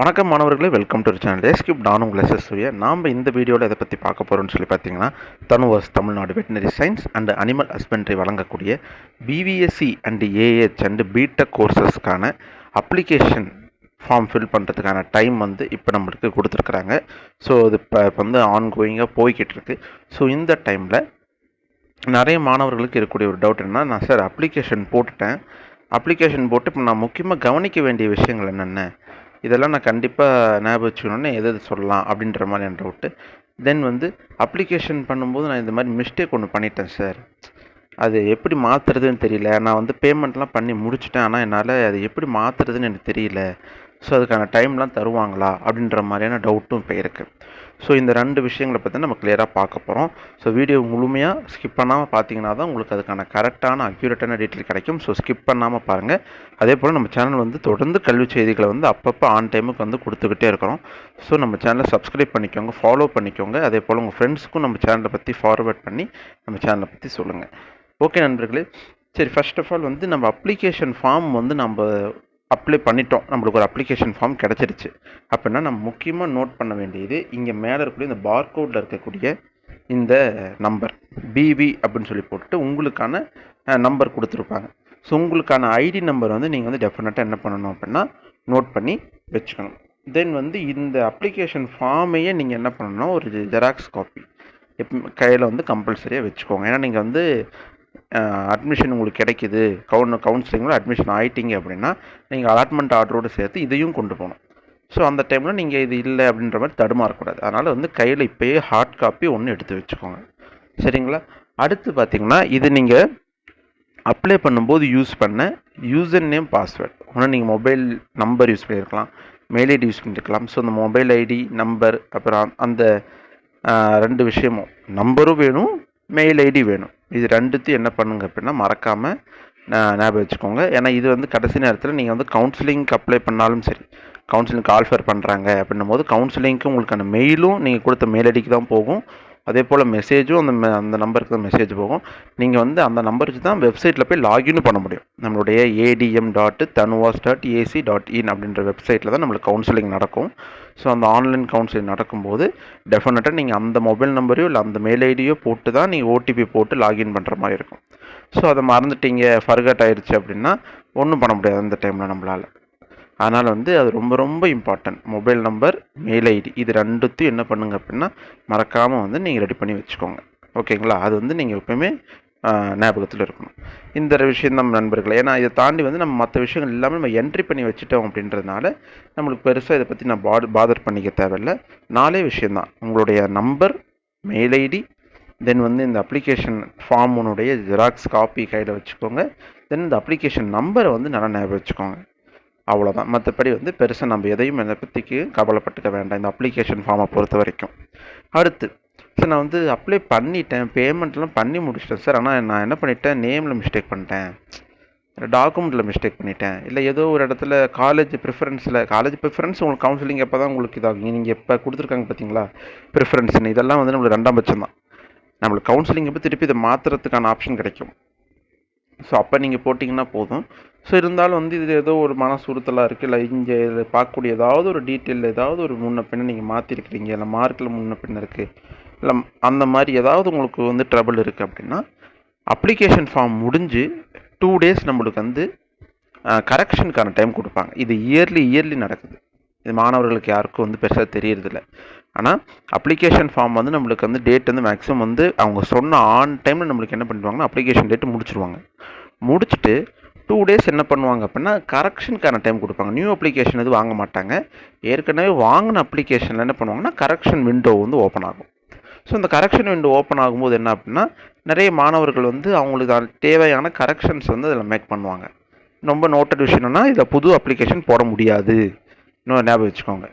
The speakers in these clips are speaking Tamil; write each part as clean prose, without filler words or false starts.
வணக்கம் மாணவர்களே, வெல்கம் டு சேனல் எஸ்கியூப். நான் உங்கள் எஸ்எஸ்வியை. நாம் இந்த வீடியோவில் எதை பற்றி பார்க்க போகிறோம்னு சொல்லி பார்த்தீங்கன்னா, TANUVAS Tamil Nadu veterinary science and animal husbandry வழங்கக்கூடிய BVSc and AH and BTech கோர்சஸ்க்கான அப்ளிகேஷன் ஃபார்ம் ஃபில் பண்ணுறதுக்கான டைம் இப்போ நம்மளுக்கு கொடுத்துருக்குறாங்க. ஸோ இது இப்போ வந்து ஆன்கோயிங்காக போய்கிட்டு இருக்கு. ஸோ இந்த டைமில் நிறைய மாணவர்களுக்கு இருக்கக்கூடிய ஒரு டவுட் என்னன்னா, நான் சார் அப்ளிகேஷன் போட்டுட்டேன். அப்ளிகேஷன் போட்டு இப்போ நான் முக்கியமாக கவனிக்க வேண்டிய விஷயங்கள் என்னென்ன, இதெல்லாம் நான் கண்டிப்பாக ஞாபகம் வச்சுக்கணுன்னு எது சொல்லலாம் அப்படின்ற மாதிரியான டவுட்டு. தென் அப்ளிகேஷன் பண்ணும்போது நான் இந்த மாதிரி மிஸ்டேக் ஒன்று பண்ணிட்டேன் சார். அது எப்படி மாற்றுறதுன்னு தெரியல. நான் பேமெண்ட்லாம் பண்ணி முடிச்சுட்டேன். ஆனால் என்னால் அது எப்படி மாற்றுறதுன்னு எனக்கு தெரியல. ஸோ அதுக்கான டைம்லாம் தருவாங்களா அப்படின்ற மாதிரியான டவுட்டும் இப்போ இருக்குது. ஸோ இந்த 2 விஷயங்களை பற்றி நம்ம கிளியராக பார்க்க போகிறோம். ஸோ வீடியோ முழுமையாக ஸ்கிப் பண்ணாமல் பார்த்தீங்கன்னா தான் உங்களுக்கு அதுக்கான கரெக்டான அக்யூரேட்டான டீட்டெயில் கிடைக்கும். ஸோ ஸ்கிப் பண்ணாமல் பாருங்கள். அதே போல் நம்ம சேனல் தொடர்ந்து கல்வி செய்திகளை அப்பப்போ ஆன் டைமுக்கு கொடுத்துக்கிட்டே இருக்கிறோம். ஸோ நம்ம சேனலை சப்ஸ்கிரைப் பண்ணிக்கோங்க, ஃபாலோ பண்ணிக்கோங்க. அதே போல் உங்கள் ஃப்ரெண்ட்ஸுக்கும் நம்ம சேனலை பற்றி ஃபார்வேர்ட் பண்ணி நம்ம சேனலை பற்றி சொல்லுங்கள். ஓகே நண்பர்களே, சரி, ஃபர்ஸ்ட் ஆஃப் ஆல் நம்ம அப்ளிகேஷன் ஃபார்ம் நம்ம அப்ளை பண்ணிட்டோம். நம்மளுக்கு ஒரு அப்ளிகேஷன் ஃபார்ம் கிடச்சிருச்சு அப்படின்னா நம்ம முக்கியமாக நோட் பண்ண வேண்டியது, இங்கே மேலே இருக்கக்கூடிய இந்த பார்கோடில் இருக்கக்கூடிய இந்த நம்பர் பிவி அப்படின்னு சொல்லி போட்டுட்டு உங்களுக்கான நம்பர் கொடுத்துருப்பாங்க. ஸோ உங்களுக்கான ஐடி நம்பர் நீங்கள் டெஃபினட்டாக என்ன பண்ணணும் அப்படின்னா நோட் பண்ணி வச்சுக்கணும். தென் இந்த அப்ளிகேஷன் ஃபார்மையே நீங்கள் என்ன பண்ணணும்னா ஒரு ஜெராக்ஸ் காப்பி கையில் கம்பல்சரியாக வச்சுக்கோங்க. ஏன்னா நீங்கள் அட்மிஷன் உங்களுக்கு கிடைக்கிது, கவுன்சிலிங்கில் அட்மிஷன் ஆகிட்டீங்க அப்படின்னா நீங்கள் அலாட்மெண்ட் ஆர்டரோடு சேர்த்து இதையும் கொண்டு போகணும். ஸோ அந்த டைமில் நீங்கள் இது இல்லை அப்படின்ற மாதிரி தடுமாறக்கூடாது. அதனால் கையில் இப்போயே ஹார்ட் காப்பி ஒன்று எடுத்து வச்சுக்கோங்க, சரிங்களா? அடுத்து பார்த்தீங்கன்னா, இது நீங்கள் அப்ளை பண்ணும்போது யூஸ் பண்ண யூசர் நேம் பாஸ்வேர்ட் ஒன்று நீங்கள் மொபைல் நம்பர் யூஸ் பண்ணியிருக்கலாம், மெயில் ஐடி யூஸ் பண்ணியிருக்கலாம். ஸோ அந்த மொபைல் ஐடி நம்பர் அப்புறம் அந்த 2 விஷயமும், நம்பரும் வேணும், மெயில் ஐடி வேணும். இது 2த்தையும் என்ன பண்ணுங்க அப்படின்னா மறக்காமல் ஞாபகம் வச்சுக்கோங்க. ஏன்னா இது கடைசி நேரத்தில் நீங்கள் கவுன்சிலிங்க்கு அப்ளை பண்ணாலும் சரி, கவுன்சிலிங்க்கு ஆல்ஃபர் பண்ணுறாங்க அப்படின்னும் போது கவுன்சிலிங்க்கு உங்களுக்கான மெயிலும் நீங்கள் கொடுத்த மெயில் ஐடிக்கு தான் போகும். அதே போல் மெசேஜும் அந்த நம்பருக்கு தான் மெசேஜ் போகும். நீங்கள் அந்த நம்பருக்கு தான் வெப்சைட்டில் போய் லாகின் பண்ண முடியும். நம்மளுடைய adm.tanuvas.ac.in அப்படின்ற வெப்சைட்டில் தான் நம்மளுக்கு கவுன்சிலிங் நடக்கும். ஸோ அந்த ஆன்லைன் கவுன்சிலிங் நடக்கும்போது டெஃபினட்டாக நீங்கள் அந்த மொபைல் நம்பரையோ இல்லை அந்த மெயில் ஐடியோ போட்டு தான் நீங்கள் ஓடிபி போட்டு லாகின் பண்ணுற மாதிரி இருக்கும். ஸோ அதை மறந்துட்டீங்க, ஃபர்கட் ஆயிடுச்சு அப்படின்னா ஒன்றும் பண்ண முடியாது அந்த டைமில் நம்மளால். அதனால் அது ரொம்ப ரொம்ப important. Mobile number, mail ID இது 2த்தையும் என்ன பண்ணுங்க அப்படின்னா மறக்காமல் நீங்கள் ரெடி பண்ணி வச்சுக்கோங்க, ஓகேங்களா? அது நீங்கள் எப்பவுமே ஞாபகத்தில் இருக்கணும். இந்த விஷயம் தான் நண்பர்களே. ஏன்னா இதை தாண்டி நம்ம மற்ற விஷயங்கள் எல்லாமே நம்ம என்ட்ரி பண்ணி வச்சுட்டோம் அப்படின்றதுனால நம்மளுக்கு பெருசாக இதை பற்றி நான் பாதர் பண்ணிக்க தேவையில்லை. 4 விஷயந்தான்: உங்களுடைய நம்பர், மெயில் ஐடி, தென் இந்த அப்ளிகேஷன் ஃபார்முடைய ஜெராக்ஸ் காப்பி கையில் வச்சுக்கோங்க. தென் இந்த அப்ளிகேஷன் நம்பரை நல்லா ஞாபகம் வச்சுக்கோங்க. அவ்வளோதான். மற்றபடி பெருசாக நம்ம எதையும் என்னை பற்றிக்கு கவலைப்பட்டுக்க வேண்டாம் இந்த அப்ளிகேஷன் ஃபார்மை பொறுத்த வரைக்கும். அடுத்து சார், நான் அப்ளை பண்ணிட்டேன், பேமெண்ட்லாம் பண்ணி முடிச்சிட்டேன் சார். ஆனால் நான் என்ன பண்ணிட்டேன், நேமில் மிஸ்டேக் பண்ணிட்டேன், டாக்குமெண்ட்டில் மிஸ்டேக் பண்ணிட்டேன், இல்லை ஏதோ ஒரு இடத்துல காலேஜ் ப்ரிஃபரன்ஸ் உங்களுக்கு கவுன்சிலிங் எப்போ தான் உங்களுக்கு இதாகும். நீங்கள் எப்போ கொடுத்துருக்காங்க பார்த்தீங்களா ப்ரிஃபரன்ஸ்னு, இதெல்லாம் நம்மளுக்கு 2ஆம் பட்சம் தான். நம்மளுக்கு கவுன்சிலிங் எப்போ திருப்பி இதை மாற்றுறதுக்கான ஆப்ஷன் கிடைக்கும். ஸோ அப்போ நீங்கள் போட்டிங்கன்னா போதும். ஸோ இருந்தாலும் இது ஏதோ ஒரு மனசு உறுத்தலாக இருக்குது, இல்லை இங்கே இதில் பார்க்கக்கூடிய ஏதாவது ஒரு டீட்டெயில் ஏதாவது ஒரு முன்ன பின்ன நீங்கள் மாற்றிருக்கிறீங்க, இல்லை மார்க்கில் முன்ன பின்ன இருக்குது, இல்லை அந்த மாதிரி ஏதாவது உங்களுக்கு ட்ரபிள் இருக்குது அப்படின்னா அப்ளிகேஷன் ஃபார்ம் முடிஞ்சு 2 days நம்மளுக்கு கரெக்ஷனுக்கான டைம் கொடுப்பாங்க. இது இயர்லி நடக்குது. இது மாணவர்களுக்கு யாருக்கும் பெருசாக தெரியறதில்ல. ஆனால் அப்ளிகேஷன் ஃபார்ம் நம்மளுக்கு டேட் மேக்ஸிமம் அவங்க சொன்ன ஆன் டைமில் நம்மளுக்கு என்ன பண்ணிடுவாங்கன்னா அப்ளிகேஷன் டேட்டு முடிச்சிருவாங்க. முடிச்சுட்டு 2 days என்ன பண்ணுவாங்க அப்படின்னா கரெக்ஷனுக்கான டைம் கொடுப்பாங்க. நியூ அப்ளிகேஷன் எதுவும் வாங்க மாட்டாங்க. ஏற்கனவே வாங்கின அப்ளிகேஷனில் என்ன பண்ணுவாங்கன்னா கரெக்ஷன் விண்டோ ஓப்பன் ஆகும். ஸோ இந்த கரெக்ஷன் விண்டோ ஓப்பன் ஆகும்போது என்ன அப்படின்னா நிறைய மாணவர்கள் அவங்களுக்கு தேவையான கரெக்ஷன்ஸ் அதில் மேக் பண்ணுவாங்க. ரொம்ப நோட்டட் விஷயம் என்னன்னா, இதில் புது அப்ளிகேஷன் போட முடியாது, இன்னும் ஞாபகம் வச்சுக்கோங்க.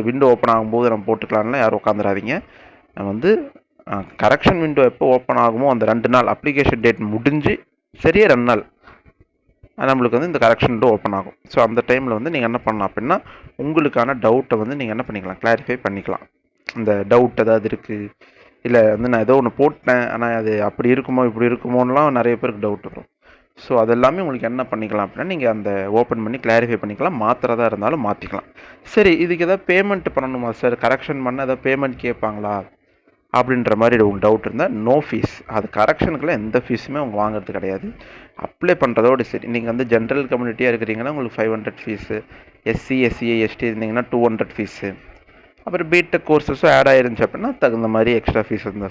விண்டோ ஓப்பன் ஆகும்போது நம்ம போட்டுக்கலாம்ல யாரும் உட்காந்துடாதீங்க. கரெக்ஷன் விண்டோ எப்போ ஓப்பன் ஆகுமோ அந்த 2 நாள் அப்ளிகேஷன் டேட் முடிஞ்சு சரியே 2 நாள் நம்மளுக்கு இந்த கரெக்ஷன் விண்டோ ஓப்பன் ஆகும். ஸோ அந்த டைமில் நீங்கள் என்ன பண்ணலாம் அப்படின்னா உங்களுக்கான டவுட்டை நீங்கள் என்ன பண்ணிக்கலாம், கிளாரிஃபை பண்ணிக்கலாம். இந்த டவுட் ஏதாவது இருக்குது, இல்லை நான் ஏதோ ஒன்று போட்டேன் ஆனால் அது அப்படி இருக்குமோ இப்படி இருக்குமோன்னெலாம் நிறைய பேருக்கு டவுட் வரும். ஸோ அது எல்லாமே உங்களுக்கு என்ன பண்ணிக்கலாம் அப்படின்னா, நீங்கள் அந்த ஓப்பன் பண்ணி கிளாரிஃபை பண்ணிக்கலாம். மாத்துறதா இருந்தாலும் மாற்றிக்கலாம். சரி, இதுக்கு ஏதாவது பேமெண்ட் பண்ணணுமா சார்? கரெக்ஷன் பண்ண ஏதாவது பேமெண்ட் கேட்பாங்களா? அப்படின்ற மாதிரி உங்களுக்கு டவுட் இருந்தால் நோ ஃபீஸ். அது கரெக்ஷனுக்குலாம் எந்த ஃபீஸுமே அவங்க வாங்குறது கிடையாது. அப்ளை பண்ணுறதோடு சரி. நீங்கள் வந்து ஜென்ரல் கம்யூனிட்டியாக இருக்கிறீங்கன்னா உங்களுக்கு 500 ஃபீஸு, எஸ்சி, எஸ்சிஏ, எஸ்டி இருந்தீங்கன்னா 200 ஃபீஸு. அப்புறம் பிடெக் கோர்சஸும் ஆட் ஆயிருந்துச்சு அப்படின்னா தகுந்த மாதிரி எக்ஸ்ட்ரா ஃபீஸ் வந்து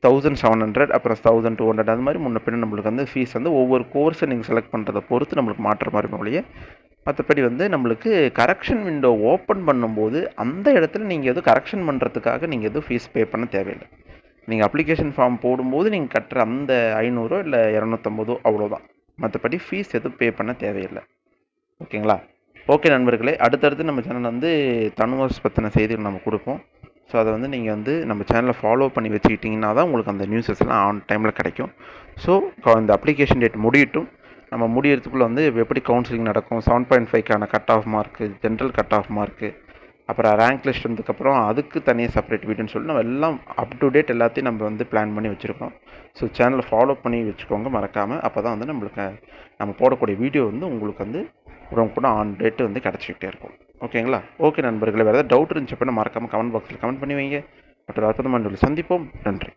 1700, அப்புறம் 1200 அது மாதிரி முன்ன பின்ன நம்மளுக்கு வந்து ஃபீஸ் வந்து ஒவ்வொரு கோர்ஸை நீங்கள் செலக்ட் பண்ணுறதை பொறுத்து நம்மளுக்கு மாற்ற மாதிரி ஒழிய, மற்றபடி வந்து நம்மளுக்கு கரெக்ஷன் விண்டோ ஓப்பன் பண்ணும்போது அந்த இடத்துல நீங்கள் எதுவும் கரெக்ஷன் பண்ணுறதுக்காக நீங்கள் எதுவும் ஃபீஸ் பே பண்ண தேவையில்லை. நீங்கள் அப்ளிகேஷன் ஃபார்ம் போடும்போது நீங்கள் கட்டுற அந்த 500 இல்லை 250 அவ்வளோதான். மற்றபடி ஃபீஸ் எதுவும் பே பண்ண தேவையில்லை. ஓகேங்களா? ஓகே நண்பர்களே, அடுத்தடுத்து நம்ம சேனல் வந்து தனுவாஸ் பற்றின செய்திகள் நம்ம கொடுப்போம். ஸோ அதை வந்து நீங்கள் வந்து நம்ம சேனலை ஃபாலோ பண்ணி வச்சுக்கிட்டிங்கன்னா தான் உங்களுக்கு அந்த நியூஸஸ்லாம் ஆன் டைமில் கிடைக்கும். ஸோ இந்த அப்ளிகேஷன் டேட் முடியட்டும். நம்ம முடியறதுக்குள்ளே வந்து எப்படி கவுன்சிலிங் நடக்கும், 7.5க்கான cut off mark, general cut off mark, அப்புறம் ரேங்க் லிஸ்ட் வந்ததுக்கப்புறம் அதுக்கு தனியாக செப்பரேட் வீடியோன்னு சொல்லி நம்ம எல்லாம் அப் டு டேட் எல்லாத்தையும் நம்ம வந்து பிளான் பண்ணி வச்சுருக்கோம். ஸோ சேனலை ஃபாலோ பண்ணி வச்சுக்கோங்க மறக்காமல். அப்போ தான் வந்து நம்மளுக்கு நம்ம போடக்கூடிய வீடியோ வந்து உங்களுக்கு வந்து கூட ஆன் டேட்டு வந்து கிடச்சிக்கிட்டே இருக்கும். ஓகேங்களா? ஓகே நண்பர்களே, வேறு ஏதாவது டவுட் இருந்துச்சு அப்படின்னா மறக்காமல் கமெண்ட் பாக்ஸில் கமெண்ட் பண்ணி வைங்க. மற்ற அற்புதமான சந்திப்போம். நன்றி.